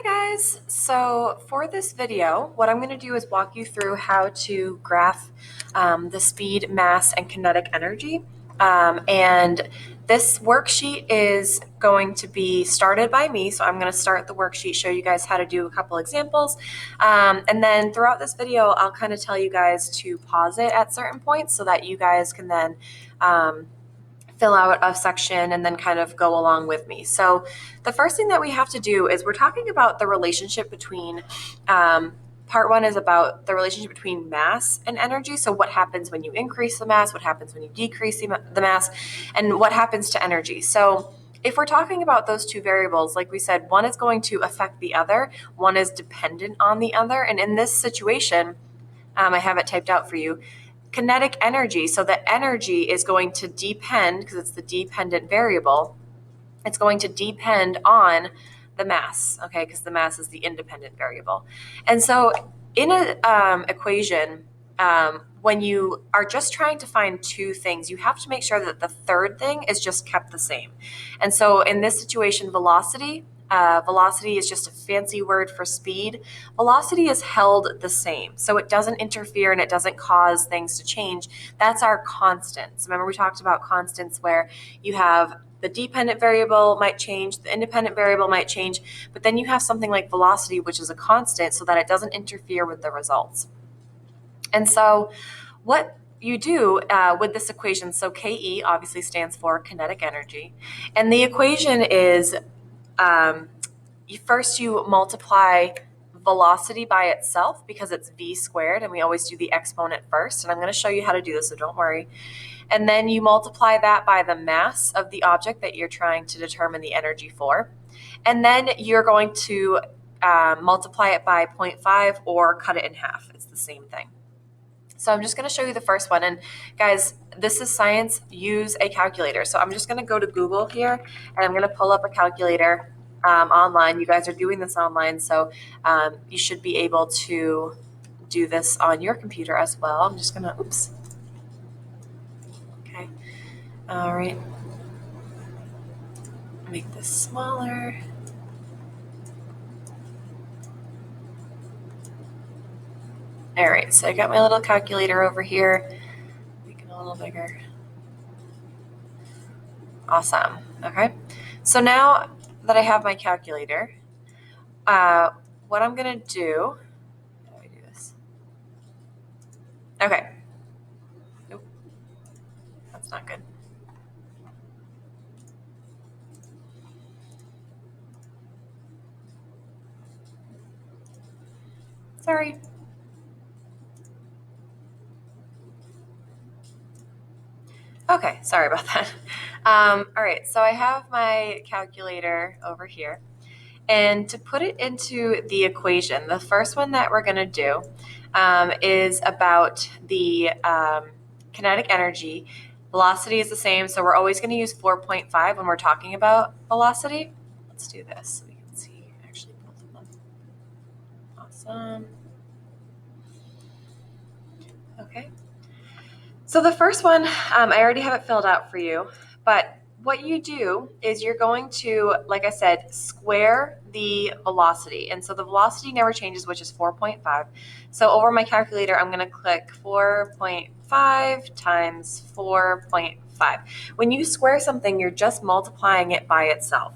Hi guys! So for this video, what I'm going to do is walk you through how to graph the speed, mass, and kinetic energy. And this worksheet is going to be started by me. So I'm going to start the worksheet, show you guys how to do a couple examples. And then throughout this video, I'll kind of tell you guys to pause it at certain points so that you guys can then fill out a section and then kind of go along with me. So the first thing that we have to do is we're talking about the relationship between, part one is about the relationship between mass and energy. So what happens when you increase the mass, what happens when you decrease the mass, and what happens to energy. So if we're talking about those two variables, like we said, one is going to affect the other, one is dependent on the other. And in this situation, I have it typed out for you. Kinetic energy, so the energy is going to depend, because it's the dependent variable, it's going to depend on the mass, okay, because the mass is the independent variable. And so in an equation, when you are just trying to find two things, you have to make sure that the third thing is just kept the same. And so in this situation, velocity is just a fancy word for speed. Velocity is held the same, so it doesn't interfere and it doesn't cause things to change. That's our constants. Remember, we talked about constants where you have the dependent variable might change, the independent variable might change, but then you have something like velocity, which is a constant, so that it doesn't interfere with the results. And so what you do with this equation, so KE obviously stands for kinetic energy, and the equation is first you multiply velocity by itself because it's v squared, and we always do the exponent first, and I'm going to show you how to do this, so don't worry. And then you multiply that by the mass of the object that you're trying to determine the energy for. And then you're going to multiply it by 0.5 or cut it in half. It's the same thing. So I'm just going to show you the first one. And guys, this is science. Use a calculator. So I'm just going to go to Google here, and I'm going to pull up a calculator online. You guys are doing this online, so you should be able to do this on your computer as well. I'm just going to, oops. Okay. All right. Make this smaller. All right, so I got my little calculator over here. Make it a little bigger. Awesome. Okay. So now that I have my calculator, what I'm going to do, how do I do this? Okay. Nope. That's not good. Sorry. Okay, sorry about that. All right, so I have my calculator over here. And to put it into the equation, the first one that we're going to do is about the kinetic energy. Velocity is the same, so we're always going to use 4.5 when we're talking about velocity. Let's do this so we can see actually both of them. Awesome. Okay. So the first one, I already have it filled out for you, but what you do is you're going to, like I said, square the velocity. And so the velocity never changes, which is 4.5. So over my calculator, I'm going to click 4.5 times 4.5. When you square something, you're just multiplying it by itself.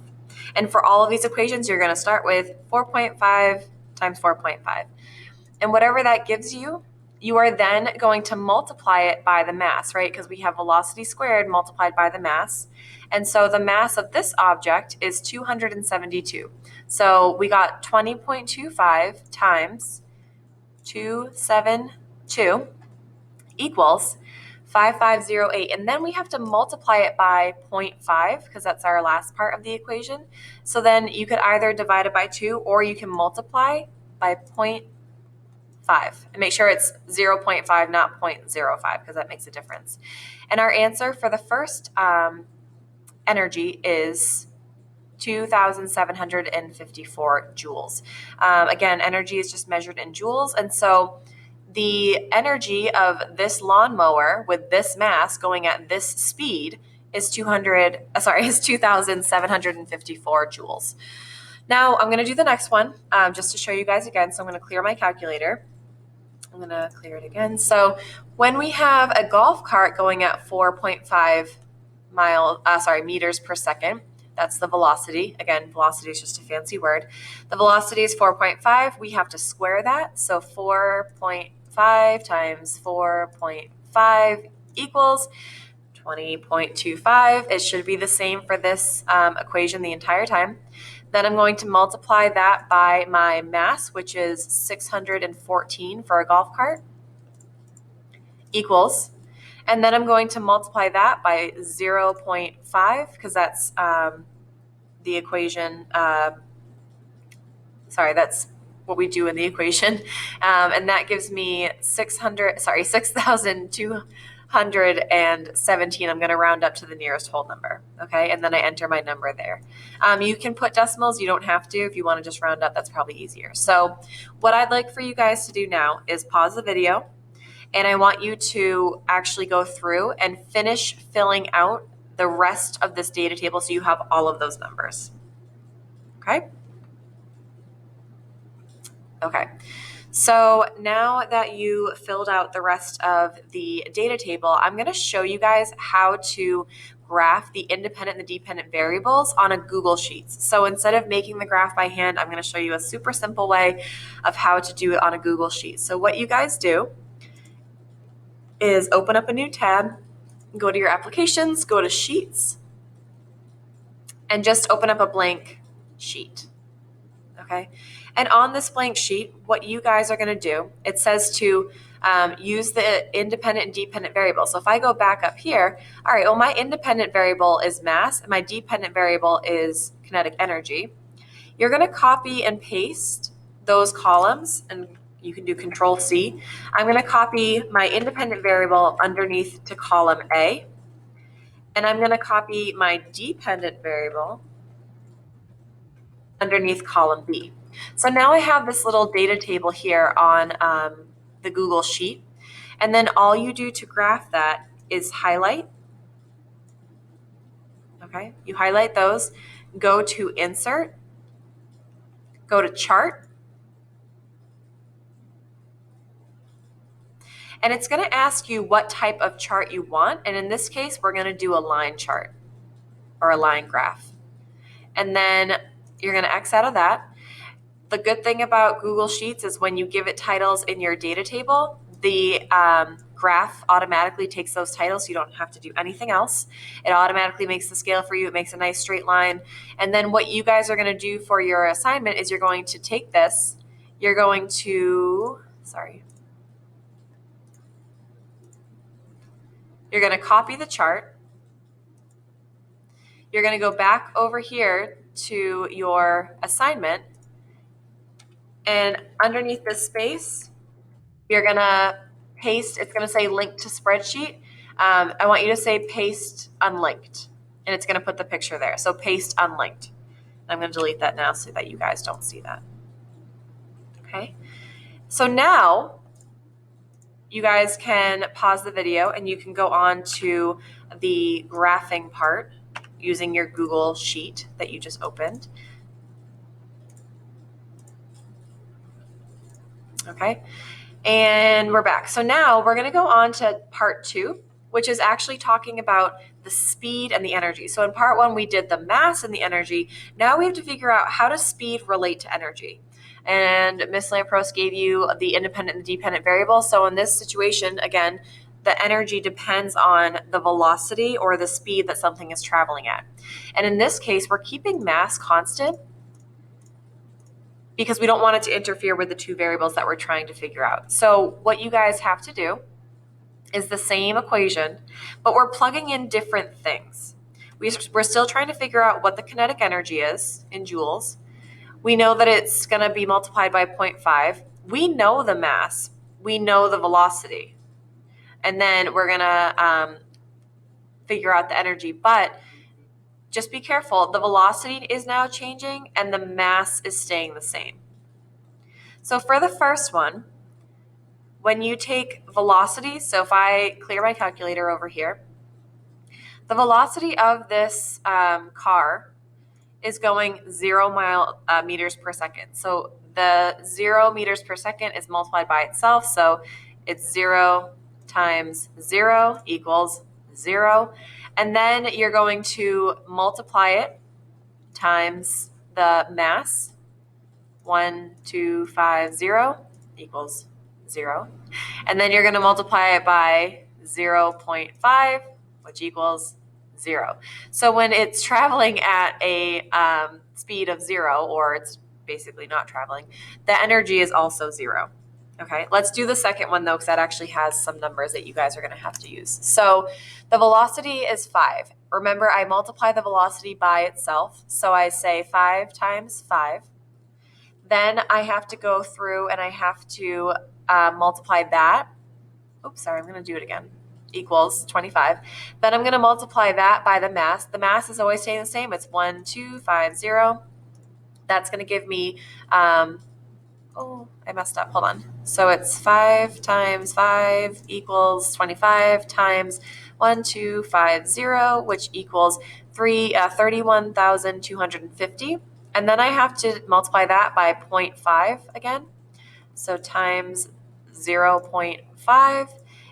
And for all of these equations, you're going to start with 4.5 times 4.5. And whatever that gives you, you are then going to multiply it by the mass, right? Because we have velocity squared multiplied by the mass. And so the mass of this object is 272. So we got 20.25 times 272 equals 5508. And then we have to multiply it by 0.5 because that's our last part of the equation. So then you could either divide it by 2 or you can multiply by 0.5. And make sure it's 0.5, not 0.05, because that makes a difference. And our answer for the first energy is 2,754 joules. Again, energy is just measured in joules. And so the energy of this lawnmower with this mass going at this speed is 2,754 joules. Now I'm going to do the next one just to show you guys again. So I'm going to clear my calculator. I'm going to clear it again. So when we have a golf cart going at 4.5 meters per second, that's the velocity. Again, velocity is just a fancy word. The velocity is 4.5. We have to square that. So 4.5 times 4.5 equals 20.25. It should be the same for this equation the entire time. Then I'm going to multiply that by my mass, which is 614 for a golf cart, equals. And then I'm going to multiply that by 0.5 because that's the equation. That's what we do in the equation. And that gives me 6,217. I'm going to round up to the nearest whole number. Okay. And then I enter my number there. You can put decimals. You don't have to. If you want to just round up, that's probably easier. So what I'd like for you guys to do now is pause the video. And I want you to actually go through and finish filling out the rest of this data table so you have all of those numbers. Okay? Okay. So now that you filled out the rest of the data table, I'm going to show you guys how to graph the independent and the dependent variables on a Google Sheets. So instead of making the graph by hand, I'm going to show you a super simple way of how to do it on a Google Sheet. So what you guys do is open up a new tab, go to your applications, go to Sheets, and just open up a blank sheet. Okay. And on this blank sheet, what you guys are going to do, it says to use the independent and dependent variable. So if I go back up here, all right, well, my independent variable is mass and my dependent variable is kinetic energy. You're going to copy and paste those columns, and you can do Control C. I'm going to copy my independent variable underneath to column A, and I'm going to copy my dependent variable underneath column B. So now I have this little data table here on the Google Sheet. And then all you do to graph that is highlight. Okay, you highlight those, go to Insert, go to Chart. And it's going to ask you what type of chart you want. And in this case, we're going to do a line chart or a line graph. And then you're going to X out of that. The good thing about Google Sheets is when you give it titles in your data table, the graph automatically takes those titles. So you don't have to do anything else. It automatically makes the scale for you. It makes a nice straight line. And then what you guys are going to do for your assignment is you're going to take this. You're going to, you're going to copy the chart. You're going to go back over here to your assignment. And underneath this space, you're going to paste, it's going to say link to spreadsheet. I want you to say paste unlinked, and it's going to put the picture there. So paste unlinked. I'm going to delete that now so that you guys don't see that. Okay. So now you guys can pause the video and you can go on to the graphing part using your Google Sheet that you just opened. Okay. And we're back. So now we're going to go on to part 2, which is actually talking about the speed and the energy. So in part 1, we did the mass and the energy. Now we have to figure out how does speed relate to energy. And Ms. Lampros gave you the independent and dependent variable. So in this situation, again, the energy depends on the velocity or the speed that something is traveling at. And in this case, we're keeping mass constant because we don't want it to interfere with the two variables that we're trying to figure out. So what you guys have to do is the same equation, but we're plugging in different things. We're still trying to figure out what the kinetic energy is in joules. We know that it's going to be multiplied by 0.5. We know the mass. We know the velocity. And then we're going to figure out the energy. But just be careful. The velocity is now changing and the mass is staying the same. So for the first one, when you take velocity, so if I clear my calculator over here, the velocity of this car is going 0 meters per second. So the 0 meters per second is multiplied by itself. So it's 0 times 0 equals 0. And then you're going to multiply it times the mass, 1250 equals 0. And then you're going to multiply it by 0.5, which equals 0. So when it's traveling at a speed of 0, or it's basically not traveling, the energy is also 0. Okay, let's do the second one though, because that actually has some numbers that you guys are going to have to use. So the velocity is 5. Remember, I multiply the velocity by itself. So I say 5 times 5. Then I have to go through and I have to multiply that. Oops, sorry, I'm going to do it again. Equals 25. Then I'm going to multiply that by the mass. The mass is always staying the same. It's 1250. That's going to give me, oh, I messed up. Hold on. So it's 5 times 5 equals 25 times 1250, which equals 31,250. And then I have to multiply that by 0.5 again. So times 0.5.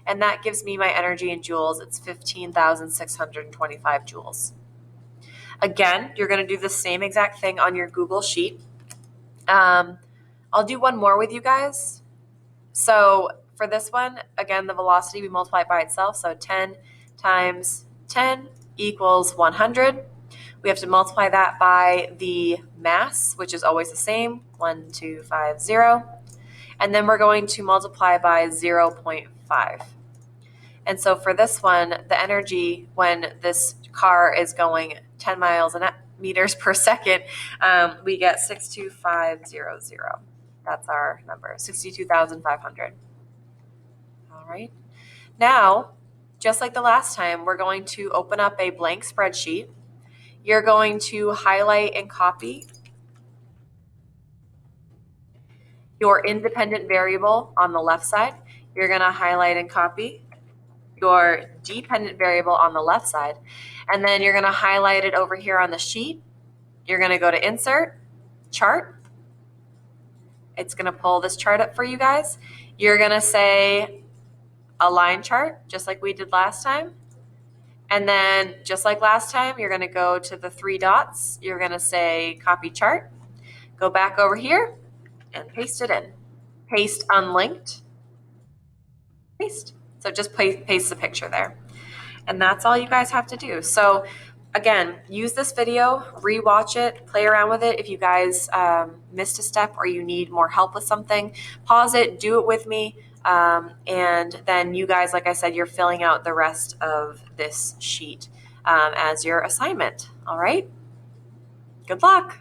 And that gives me my energy in joules. It's 15,625 joules. Again, you're going to do the same exact thing on your Google Sheet. I'll do one more with you guys. So for this one, again, the velocity, we multiply it by itself. So 10 times 10 equals 100. We have to multiply that by the mass, which is always the same, 1250. And then we're going to multiply by 0.5. And so for this one, the energy when this car is going 10 meters per second, we get 62500. That's our number, 62,500. All right. Now, just like the last time, we're going to open up a blank spreadsheet. You're going to highlight and copy your independent variable on the left side. You're going to highlight and copy your dependent variable on the left side. And then you're going to highlight it over here on the sheet. You're going to go to Insert, Chart. It's going to pull this chart up for you guys. You're going to say a line chart, just like we did last time. And then just like last time, you're going to go to the 3 dots. You're going to say Copy Chart. Go back over here and paste it in. Paste unlinked. Paste. So just paste the picture there. And that's all you guys have to do. So again, use this video, rewatch it, play around with it. If you guys missed a step or you need more help with something, pause it, do it with me. And then you guys, like I said, you're filling out the rest of this sheet as your assignment. All right. Good luck.